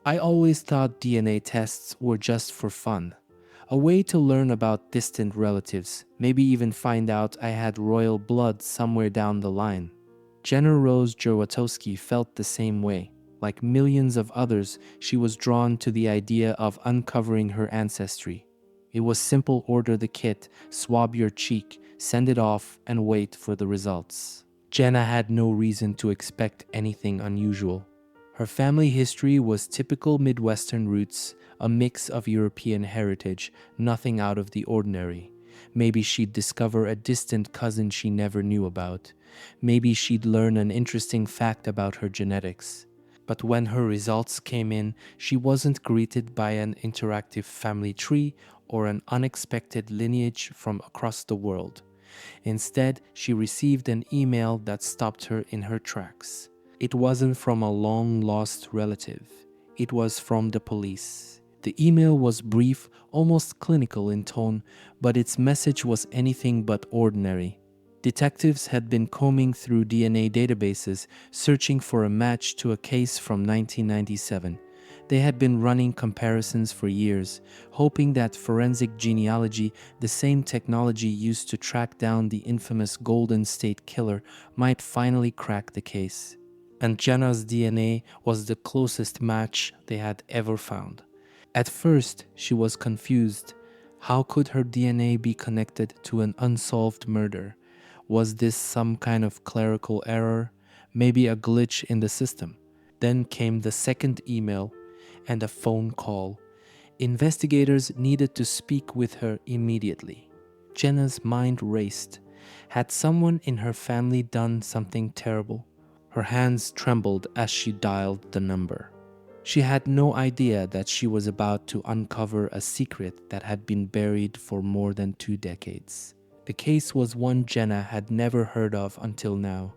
I always thought DNA tests were just for fun. A way to learn about distant relatives, maybe even find out I had royal blood somewhere down the line. Jenna Rose Gerwatowski felt the same way. Like millions of others, she was drawn to the idea of uncovering her ancestry. It was simple: order the kit, swab your cheek, send it off, and wait for the results. Jenna had no reason to expect anything unusual. Her family history was typical Midwestern roots, a mix of European heritage, nothing out of the ordinary. Maybe she'd discover a distant cousin she never knew about. Maybe she'd learn an interesting fact about her genetics. But when her results came in, she wasn't greeted by an interactive family tree or an unexpected lineage from across the world. Instead, she received an email that stopped her in her tracks. It wasn't from a long-lost relative. It was from the police. The email was brief, almost clinical in tone, but its message was anything but ordinary. Detectives had been combing through DNA databases, searching for a match to a case from 1997. They had been running comparisons for years, hoping that forensic genealogy, the same technology used to track down the infamous Golden State Killer, might finally crack the case. And Jenna's DNA was the closest match they had ever found. At first, she was confused. How could her DNA be connected to an unsolved murder? Was this some kind of clerical error? Maybe a glitch in the system? Then came the second email and a phone call. Investigators needed to speak with her immediately. Jenna's mind raced. Had someone in her family done something terrible? Her hands trembled as she dialed the number. She had no idea that she was about to uncover a secret that had been buried for more than 2 decades. The case was one Jenna had never heard of until now.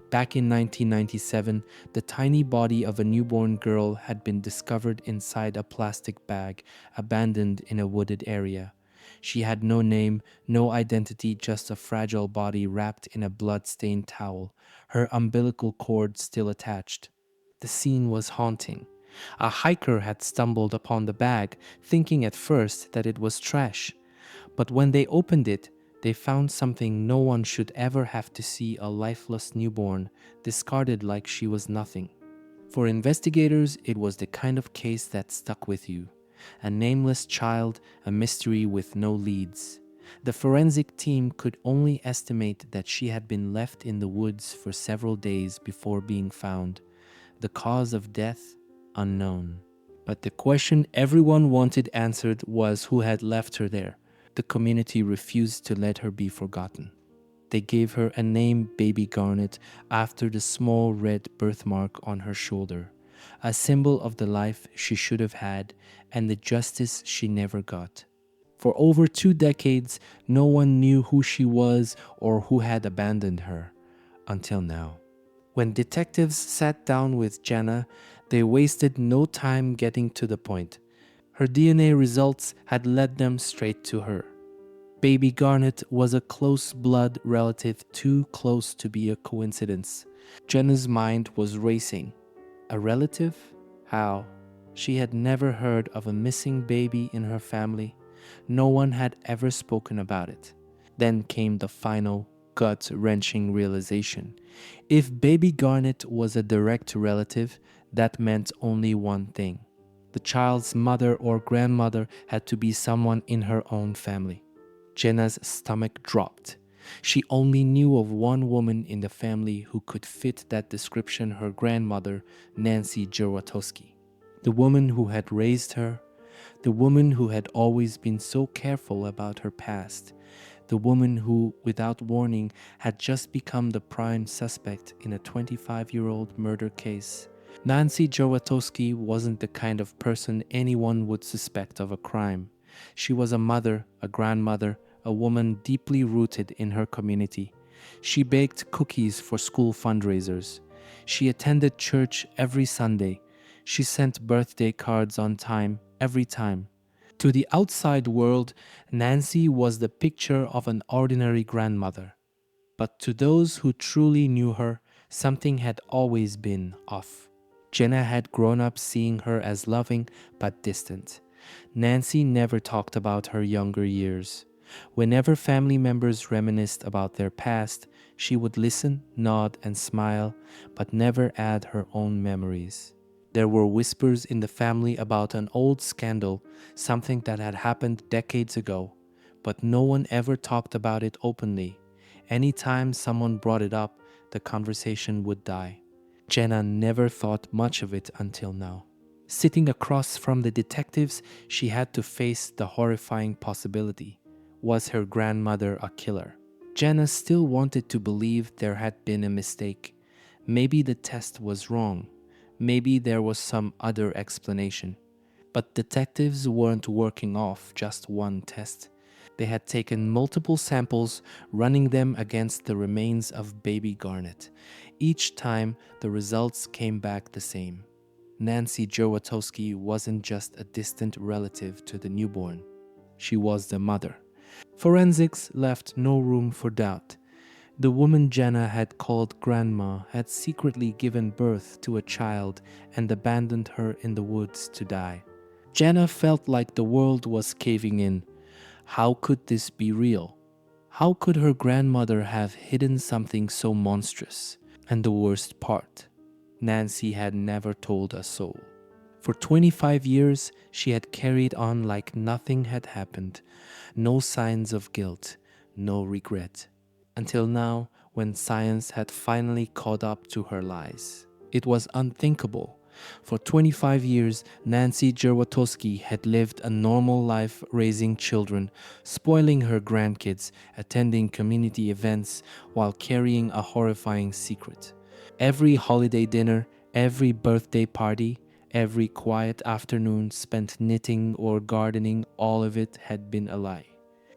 Back in 1997, the tiny body of a newborn girl had been discovered inside a plastic bag, abandoned in a wooded area. She had no name, no identity, just a fragile body wrapped in a blood-stained towel, her umbilical cord still attached. The scene was haunting. A hiker had stumbled upon the bag, thinking at first that it was trash. But when they opened it, they found something no one should ever have to see: a lifeless newborn, discarded like she was nothing. For investigators, it was the kind of case that stuck with you. A nameless child, a mystery with no leads. The forensic team could only estimate that she had been left in the woods for several days before being found. The cause of death, unknown. But the question everyone wanted answered was who had left her there. The community refused to let her be forgotten. They gave her a name, Baby Garnet, after the small red birthmark on her shoulder, a symbol of the life she should have had and the justice she never got. For over 2 decades, no one knew who she was or who had abandoned her, until now. When detectives sat down with Jenna, they wasted no time getting to the point. Her DNA results had led them straight to her. Baby Garnet was a close blood relative, too close to be a coincidence. Jenna's mind was racing. A relative? How? She had never heard of a missing baby in her family. No one had ever spoken about it. Then came the final, gut-wrenching realization. If Baby Garnet was a direct relative, that meant only one thing. The child's mother or grandmother had to be someone in her own family. Jenna's stomach dropped. She only knew of one woman in the family who could fit that description: her grandmother, Nancy Gerwatowski. The woman who had raised her, the woman who had always been so careful about her past, the woman who, without warning, had just become the prime suspect in a 25-year-old murder case. Nancy Gerwatowski wasn't the kind of person anyone would suspect of a crime. She was a mother, a grandmother, a woman deeply rooted in her community. She baked cookies for school fundraisers. She attended church every Sunday. She sent birthday cards on time, every time. To the outside world, Nancy was the picture of an ordinary grandmother. But to those who truly knew her, something had always been off. Jenna had grown up seeing her as loving but distant. Nancy never talked about her younger years. Whenever family members reminisced about their past, she would listen, nod, and smile, but never add her own memories. There were whispers in the family about an old scandal, something that had happened decades ago, but no one ever talked about it openly. Anytime someone brought it up, the conversation would die. Jenna never thought much of it until now. Sitting across from the detectives, she had to face the horrifying possibility. Was her grandmother a killer? Jenna still wanted to believe there had been a mistake. Maybe the test was wrong. Maybe there was some other explanation. But detectives weren't working off just one test. They had taken multiple samples, running them against the remains of Baby Garnet. Each time, the results came back the same. Nancy Gerwatowski wasn't just a distant relative to the newborn. She was the mother. Forensics left no room for doubt. The woman Jenna had called Grandma had secretly given birth to a child and abandoned her in the woods to die. Jenna felt like the world was caving in. How could this be real? How could her grandmother have hidden something so monstrous? And the worst part, Nancy had never told a soul. For 25 years, she had carried on like nothing had happened. No signs of guilt, no regret. Until now, when science had finally caught up to her lies. It was unthinkable. For 25 years, Nancy Gerwatowski had lived a normal life raising children, spoiling her grandkids, attending community events while carrying a horrifying secret. Every holiday dinner, every birthday party, every quiet afternoon spent knitting or gardening, all of it had been a lie.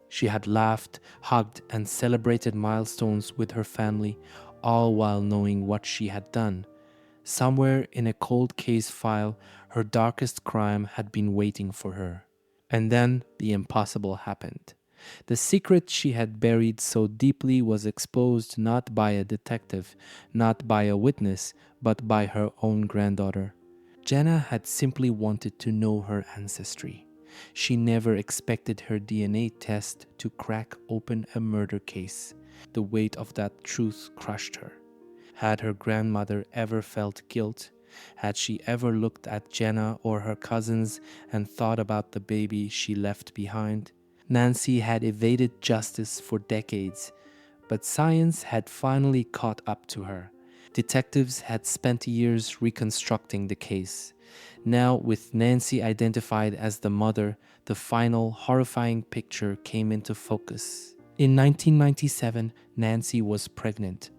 She had laughed, hugged, and celebrated milestones with her family, all while knowing what she had done. Somewhere in a cold case file, her darkest crime had been waiting for her. And then the impossible happened. The secret she had buried so deeply was exposed not by a detective, not by a witness, but by her own granddaughter. Jenna had simply wanted to know her ancestry. She never expected her DNA test to crack open a murder case. The weight of that truth crushed her. Had her grandmother ever felt guilt? Had she ever looked at Jenna or her cousins and thought about the baby she left behind? Nancy had evaded justice for decades, but science had finally caught up to her. Detectives had spent years reconstructing the case. Now, with Nancy identified as the mother, the final horrifying picture came into focus. In 1997, Nancy was pregnant.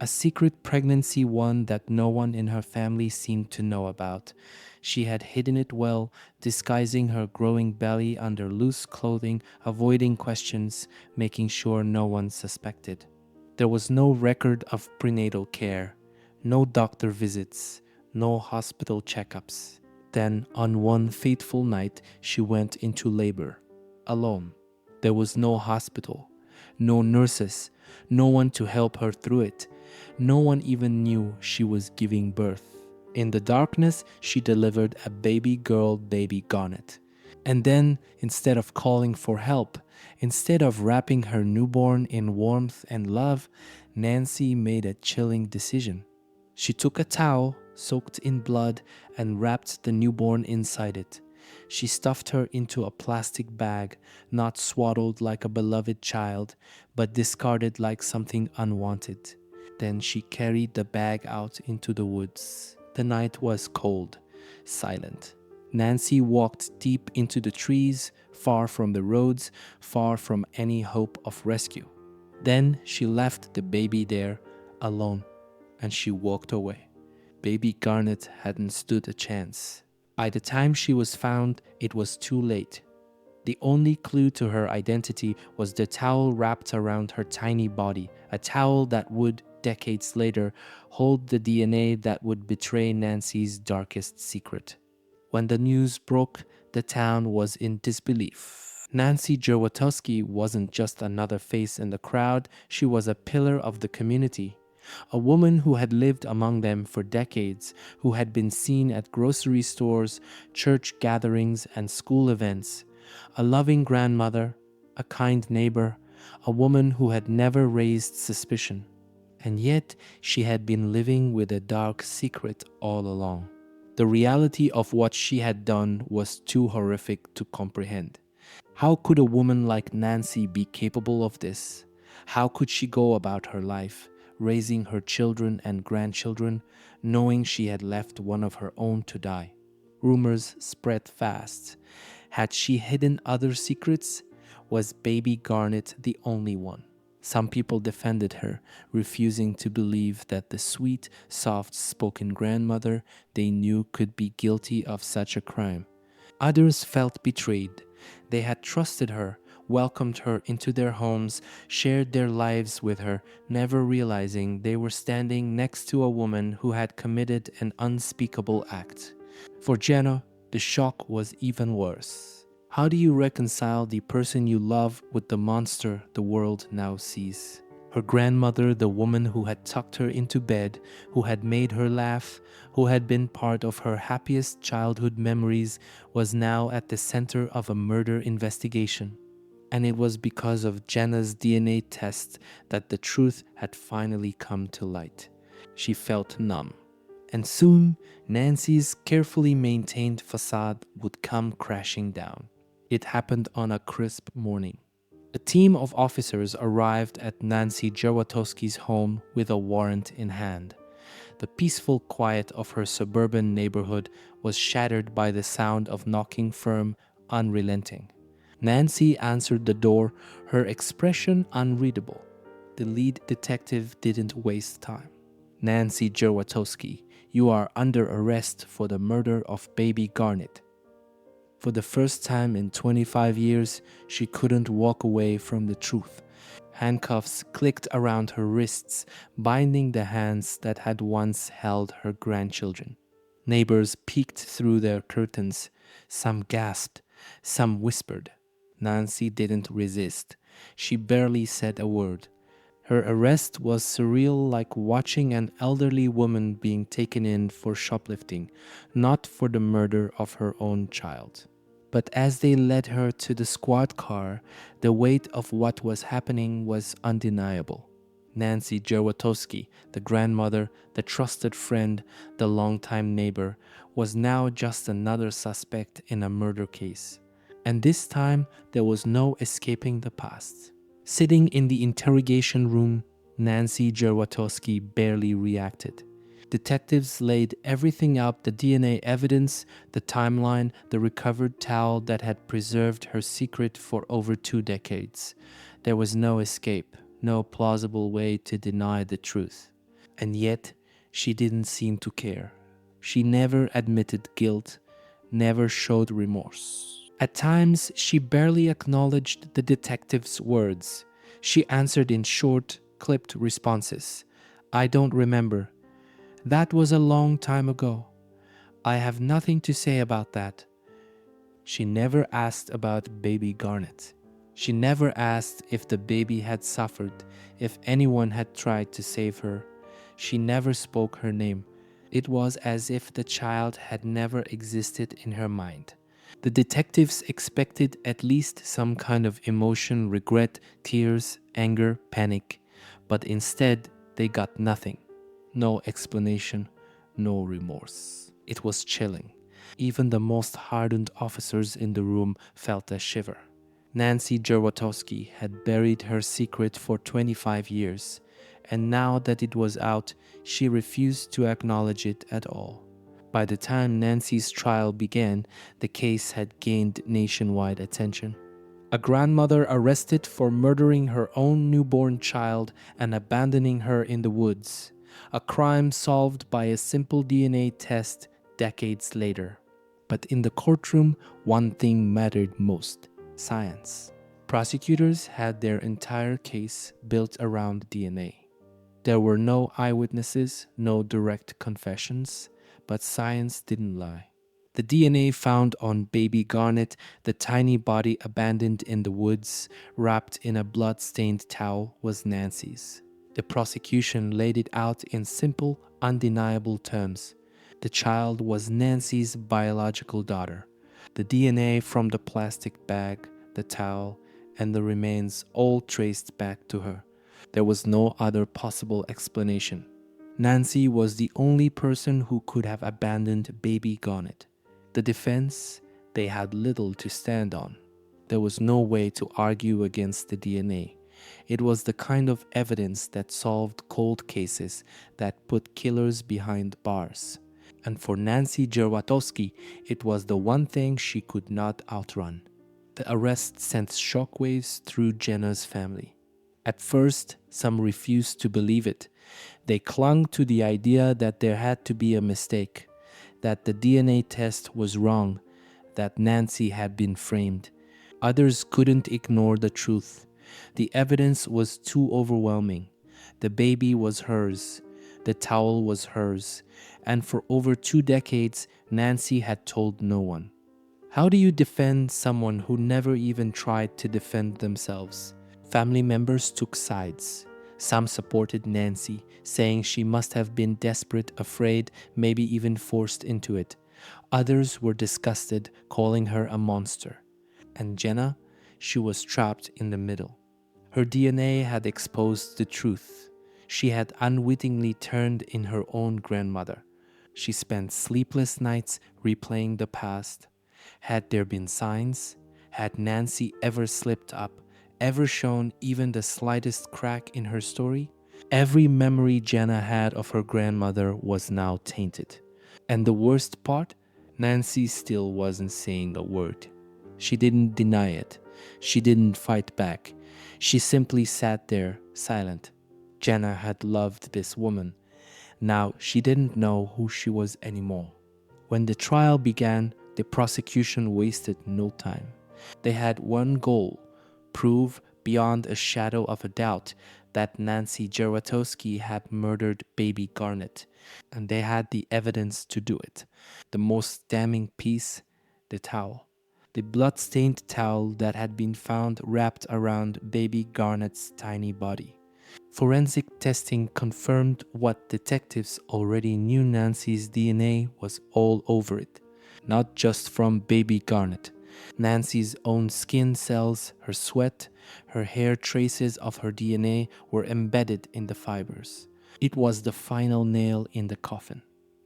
A secret pregnancy, one that no one in her family seemed to know about. She had hidden it well, disguising her growing belly under loose clothing, avoiding questions, making sure no one suspected. There was no record of prenatal care, no doctor visits, no hospital checkups. Then, on one fateful night, she went into labor, alone. There was no hospital, no nurses, no one to help her through it. No one even knew she was giving birth. In the darkness, she delivered a baby girl, Baby Garnet. And then, instead of calling for help, instead of wrapping her newborn in warmth and love, Nancy made a chilling decision. She took a towel, soaked in blood, and wrapped the newborn inside it. She stuffed her into a plastic bag, not swaddled like a beloved child, but discarded like something unwanted. Then she carried the bag out into the woods. The night was cold, silent. Nancy walked deep into the trees, far from the roads, far from any hope of rescue. Then she left the baby there, alone, and she walked away. Baby Garnet hadn't stood a chance. By the time she was found, it was too late. The only clue to her identity was the towel wrapped around her tiny body, a towel that would, decades later, hold the DNA that would betray Nancy's darkest secret. When the news broke, the town was in disbelief. Nancy Gerwatowski wasn't just another face in the crowd, she was a pillar of the community. a woman who had lived among them for decades, who had been seen at grocery stores, church gatherings, and school events, a loving grandmother, a kind neighbor, a woman who had never raised suspicion. And yet, she had been living with a dark secret all along. The reality of what she had done was too horrific to comprehend. How could a woman like Nancy be capable of this? How could she go about her life, raising her children and grandchildren, knowing she had left one of her own to die? Rumors spread fast. Had she hidden other secrets? Was Baby Garnet the only one? Some people defended her, refusing to believe that the sweet, soft-spoken grandmother they knew could be guilty of such a crime. Others felt betrayed. They had trusted her, welcomed her into their homes, shared their lives with her, never realizing they were standing next to a woman who had committed an unspeakable act. For Jenna, the shock was even worse. How do you reconcile the person you love with the monster the world now sees? Her grandmother, the woman who had tucked her into bed, who had made her laugh, who had been part of her happiest childhood memories, was now at the center of a murder investigation. And it was because of Jenna's DNA test that the truth had finally come to light. She felt numb. And soon, Nancy's carefully maintained facade would come crashing down. It happened on a crisp morning. A team of officers arrived at Nancy Gerwatowski's home with a warrant in hand. The peaceful quiet of her suburban neighborhood was shattered by the sound of knocking firm, unrelenting. Nancy answered the door, her expression unreadable. The lead detective didn't waste time. "Nancy Gerwatowski, you are under arrest for the murder of Baby Garnet." For the first time in 25 years, she couldn't walk away from the truth. Handcuffs clicked around her wrists, binding the hands that had once held her grandchildren. Neighbors peeked through their curtains. Some gasped, some whispered. Nancy didn't resist. She barely said a word. Her arrest was surreal, like watching an elderly woman being taken in for shoplifting, not for the murder of her own child. But as they led her to the squad car, the weight of what was happening was undeniable. Nancy Gerwatowski, the grandmother, the trusted friend, the longtime neighbor, was now just another suspect in a murder case. And this time, there was no escaping the past. Sitting in the interrogation room, Nancy Gerwatowski barely reacted. Detectives laid everything out: the DNA evidence, the timeline, the recovered towel that had preserved her secret for over 2 decades. There was no escape, no plausible way to deny the truth. And yet, she didn't seem to care. She never admitted guilt, never showed remorse. At times, she barely acknowledged the detective's words. She answered in short, clipped responses. "I don't remember. That was a long time ago. I have nothing to say about that." She never asked about Baby Garnet. She never asked if the baby had suffered, if anyone had tried to save her. She never spoke her name. It was as if the child had never existed in her mind. The detectives expected at least some kind of emotion: regret, tears, anger, panic. But instead, they got nothing. No explanation, no remorse. It was chilling. Even the most hardened officers in the room felt a shiver. Nancy Gerwatowski had buried her secret for 25 years, and now that it was out, she refused to acknowledge it at all. By the time Nancy's trial began, the case had gained nationwide attention. A grandmother arrested for murdering her own newborn child and abandoning her in the woods. A crime solved by a simple DNA test decades later. But in the courtroom, one thing mattered most: science. Prosecutors had their entire case built around DNA. There were no eyewitnesses, no direct confessions, but science didn't lie. The DNA found on Baby Garnet, the tiny body abandoned in the woods, wrapped in a blood-stained towel, was Nancy's. The prosecution laid it out in simple, undeniable terms. The child was Nancy's biological daughter. The DNA from the plastic bag, the towel, and the remains all traced back to her. There was no other possible explanation. Nancy was the only person who could have abandoned Baby Garnet. The defense, they had little to stand on. There was no way to argue against the DNA. It was the kind of evidence that solved cold cases, that put killers behind bars. And for Nancy Gerwatowski, it was the one thing she could not outrun. The arrest sent shockwaves through Jenna's family. At first, some refused to believe it. They clung to the idea that there had to be a mistake, that the DNA test was wrong, that Nancy had been framed. Others couldn't ignore the truth. The evidence was too overwhelming. The baby was hers. The towel was hers. And for over 2 decades, Nancy had told no one. How do you defend someone who never even tried to defend themselves? Family members took sides. Some supported Nancy, saying she must have been desperate, afraid, maybe even forced into it. Others were disgusted, calling her a monster. And Jenna, she was trapped in the middle. Her DNA had exposed the truth. She had unwittingly turned in her own grandmother. She spent sleepless nights replaying the past. Had there been signs? Had Nancy ever slipped up, ever shown even the slightest crack in her story? Every memory Jenna had of her grandmother was now tainted. And the worst part? Nancy still wasn't saying a word. She didn't deny it. She didn't fight back. She simply sat there, silent. Jenna had loved this woman. Now she didn't know who she was anymore. When the trial began, the prosecution wasted no time. They had one goal: prove beyond a shadow of a doubt that Nancy Gerwatowski had murdered Baby Garnet, and they had the evidence to do it. The most damning piece: the towel. The blood-stained towel that had been found wrapped around Baby Garnet's tiny body. Forensic testing confirmed what detectives already knew: Nancy's DNA was all over it. Not just from Baby Garnet. Nancy's own skin cells, her sweat, her hair, traces of her DNA were embedded in the fibers. It was the final nail in the coffin.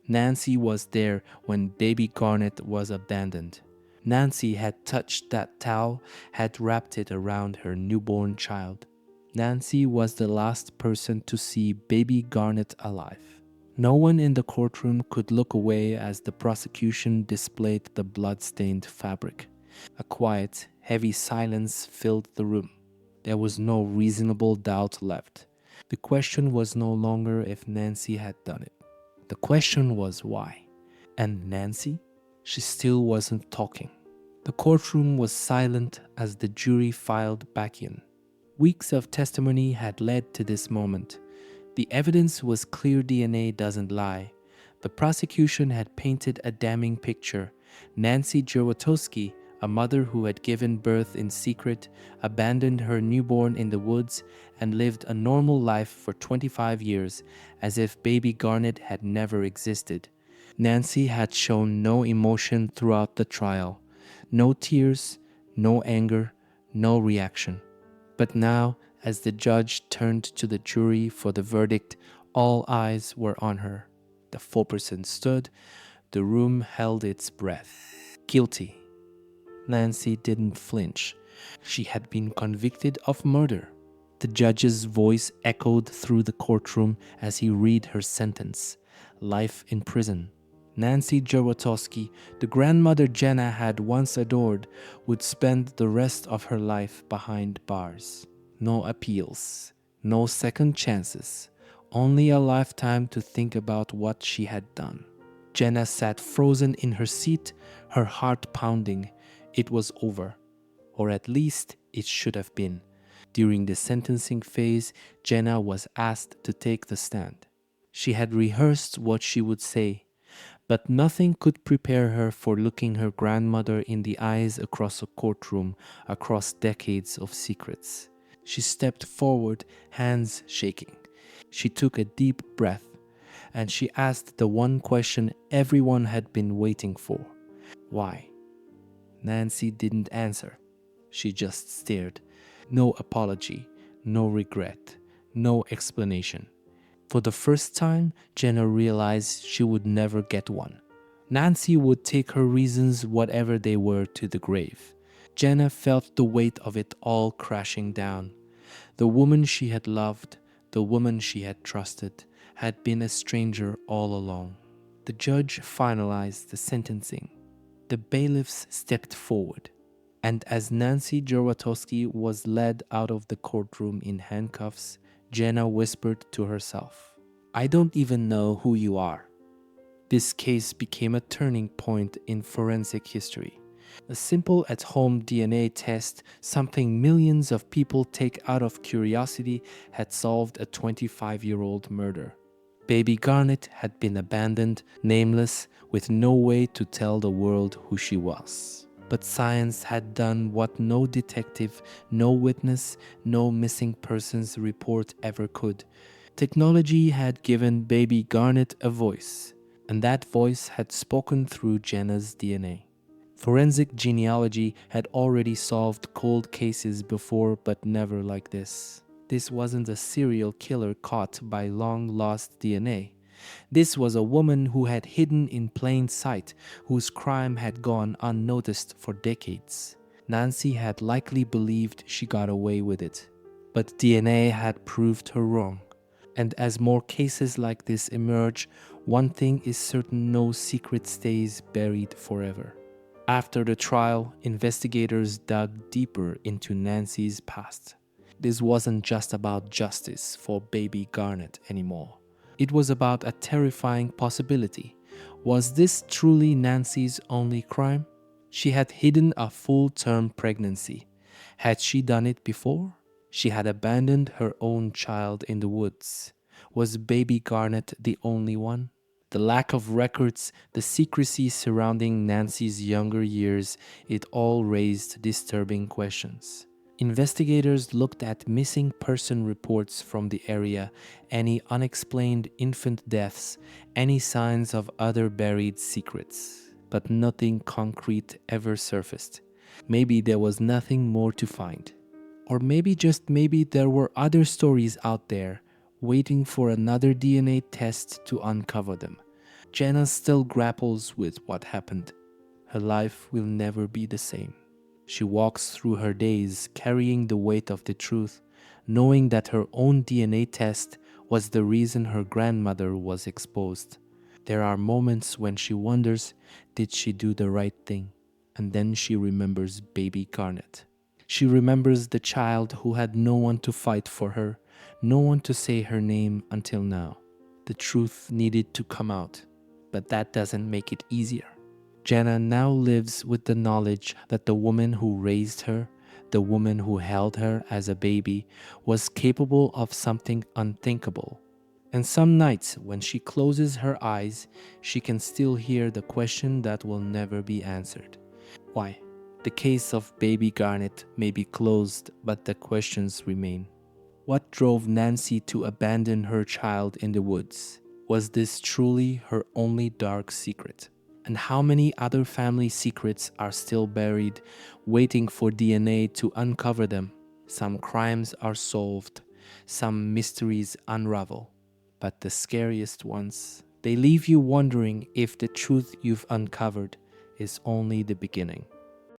Nancy was there when Baby Garnet was abandoned. Nancy had touched that towel, had wrapped it around her newborn child. Nancy was the last person to see Baby Garnet alive. No one in the courtroom could look away as the prosecution displayed the blood-stained fabric. A quiet, heavy silence filled the room. There was no reasonable doubt left. The question was no longer if Nancy had done it. The question was why. And Nancy? She still wasn't talking. The courtroom was silent as the jury filed back in. Weeks of testimony had led to this moment. The evidence was clear: DNA doesn't lie. The prosecution had painted a damning picture. Nancy Gerwatowski, a mother who had given birth in secret, abandoned her newborn in the woods, and lived a normal life for 25 years, as if Baby Garnet had never existed. Nancy had shown no emotion throughout the trial. No tears, no anger, no reaction. But now, as the judge turned to the jury for the verdict, all eyes were on her. The foreperson stood. The room held its breath. Guilty. Nancy didn't flinch. She had been convicted of murder. The judge's voice echoed through the courtroom as he read her sentence: life in prison. Nancy Gerwatowski, the grandmother Jenna had once adored, would spend the rest of her life behind bars. No appeals, no second chances, only a lifetime to think about what she had done. Jenna sat frozen in her seat, her heart pounding. It was over, or at least it should have been. During the sentencing phase, Jenna was asked to take the stand. She had rehearsed what she would say, but nothing could prepare her for looking her grandmother in the eyes across a courtroom, across decades of secrets. She stepped forward, hands shaking. She took a deep breath and she asked the one question everyone had been waiting for. Why? Nancy didn't answer. She just stared. No apology, no regret, no explanation. For the first time, Jenna realized she would never get one. Nancy would take her reasons, whatever they were, to the grave. Jenna felt the weight of it all crashing down. The woman she had loved, the woman she had trusted, had been a stranger all along. The judge finalized the sentencing. The bailiffs stepped forward. And as Nancy Gerwatowski was led out of the courtroom in handcuffs, Jenna whispered to herself, "I don't even know who you are." This case became a turning point in forensic history. A simple at-home DNA test, something millions of people take out of curiosity, had solved a 25-year-old murder. Baby Garnet had been abandoned, nameless, with no way to tell the world who she was. But science had done what no detective, no witness, no missing persons report ever could. Technology had given Baby Garnet a voice, and that voice had spoken through Jenna's DNA. Forensic genealogy had already solved cold cases before, but never like this. This wasn't a serial killer caught by long-lost DNA. This was a woman who had hidden in plain sight, whose crime had gone unnoticed for decades. Nancy had likely believed she got away with it, but DNA had proved her wrong. And as more cases like this emerge, one thing is certain: no secret stays buried forever. After the trial, investigators dug deeper into Nancy's past. This wasn't just about justice for Baby Garnet anymore. It was about a terrifying possibility. Was this truly Nancy's only crime? She had hidden a full-term pregnancy. Had she done it before? She had abandoned her own child in the woods. Was Baby Garnet the only one? The lack of records, the secrecy surrounding Nancy's younger years, it all raised disturbing questions. Investigators looked at missing person reports from the area, any unexplained infant deaths, any signs of other buried secrets. But nothing concrete ever surfaced. Maybe there was nothing more to find. Or maybe, just maybe, there were other stories out there, waiting for another DNA test to uncover them. Jenna still grapples with what happened. Her life will never be the same. She walks through her days carrying the weight of the truth, knowing that her own DNA test was the reason her grandmother was exposed. There are moments when she wonders, did she do the right thing? And then she remembers Baby Garnet. She remembers the child who had no one to fight for her, no one to say her name until now. The truth needed to come out, but that doesn't make it easier. Jenna now lives with the knowledge that the woman who raised her, the woman who held her as a baby, was capable of something unthinkable. And some nights, when she closes her eyes, she can still hear the question that will never be answered. Why? The case of Baby Garnet may be closed, but the questions remain. What drove Nancy to abandon her child in the woods? Was this truly her only dark secret? And how many other family secrets are still buried, waiting for DNA to uncover them? Some crimes are solved, some mysteries unravel. But the scariest ones, they leave you wondering if the truth you've uncovered is only the beginning.